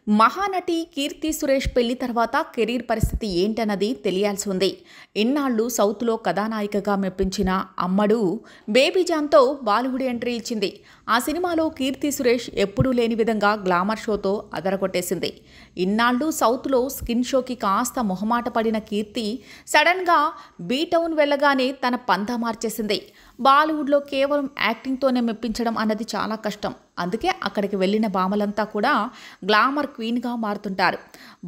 మహానటి కీర్తి సురేష్ పెళ్లి తర్వాత కెరీర్ పరిస్థితి ఏంటన్నది తెలియాల్సి ఉంది. ఇన్నాళ్లు సౌత్లో కథానాయికగా మెప్పించిన అమ్మడు బేబీజాన్తో బాలీవుడ్ ఎంట్రీ ఇచ్చింది. ఆ సినిమాలో కీర్తి సురేష్ ఎప్పుడూ లేని విధంగా గ్లామర్ షోతో అదరగొట్టేసింది. ఇన్నాళ్లు సౌత్లో స్కిన్ షోకి కాస్త మొహమాట పడిన కీర్తి సడన్గా బీటౌన్ వెళ్ళగానే తన పంతా మార్చేసింది. బాలీవుడ్లో కేవలం యాక్టింగ్తోనే మెప్పించడం అన్నది చాలా కష్టం. అందుకే అక్కడికి వెళ్ళిన భామలంతా కూడా గ్లామర్ క్వీన్గా మారుతుంటారు.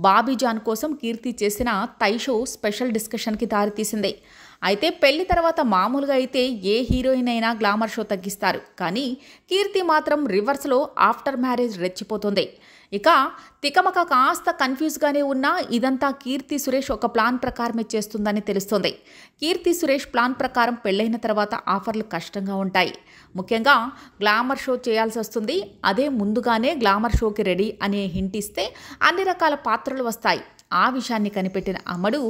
బాబీజాన్ కోసం కీర్తి చేసిన తై షో స్పెషల్ డిస్కషన్కి దారితీసింది. అయితే పెళ్లి తర్వాత మామూలుగా అయితే ఏ హీరోయిన్ అయినా గ్లామర్ షో తగ్గిస్తారు. కానీ కీర్తి మాత్రం రివర్స్లో ఆఫ్టర్ మ్యారేజ్ రెచ్చిపోతుంది. ఇక తికమక కాస్త కన్ఫ్యూజ్గానే ఉన్నా ఇదంతా కీర్తి సురేష్ ఒక ప్లాన్ ప్రకారమే చేస్తుందని తెలుస్తోంది. కీర్తి సురేష్ ప్లాన్ ప్రకారం పెళ్లైన తర్వాత ఆఫర్లు కష్టంగా ఉంటాయి. ముఖ్యంగా గ్లామర్ షో చేయాల్సి వస్తుంది. అదే ముందుగానే గ్లామర్ షోకి రెడీ అనే హింట్ ఇస్తే అన్ని రకాల పాత్రలు వస్తాయి. ఆ విషయాన్ని కనిపెట్టిన అమ్మడు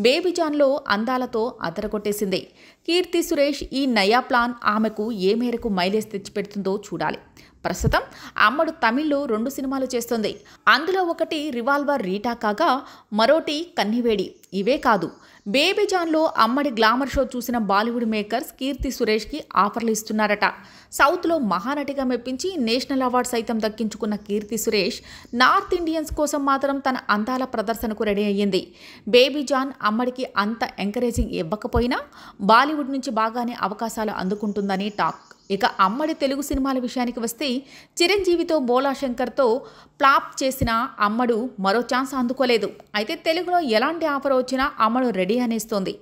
బేబీజాన్లో అందాలతో అదరగొట్టేసింది. కీర్తి సురేష్ ఈ నయా ప్లాన్ ఆమెకు ఏ మేరకు మైలేజ్ తెచ్చిపెడుతుందో చూడాలి. ప్రస్తుతం అమ్మడు తమిళ్లో 2 సినిమాలు చేస్తుంది. అందులో ఒకటి రివాల్వర్ రీటా కాగా మరోటి కన్నివేడి. ఇవే కాదు, బేబీజాన్లో అమ్మడి గ్లామర్ షో చూసిన బాలీవుడ్ మేకర్స్ కీర్తి సురేష్కి ఆఫర్లు ఇస్తున్నారట. సౌత్లో మహానటిగా మెప్పించి నేషనల్ అవార్డు సైతం దక్కించుకున్న కీర్తి సురేష్ నార్త్ ఇండియన్స్ కోసం మాత్రం తన అందాల ప్రదర్శనకు రెడీ అయ్యింది. బేబీజాన్ అమ్మడికి అంత ఎంకరేజింగ్ ఇవ్వకపోయినా బాలీవుడ్ నుంచి బాగానే అవకాశాలు అందుకుంటుందని టాక్. ఇక అమ్మడి తెలుగు సినిమాల విషయానికి వస్తే చిరంజీవితో బోలా శంకర్తో ఫ్లాప్ చేసిన అమ్మడు మరో ఛాన్స్ అందుకోలేదు. అయితే తెలుగులో ఎలాంటి ఆఫర్ వచ్చినా అమ్మడు రెడీ అనేస్తోంది.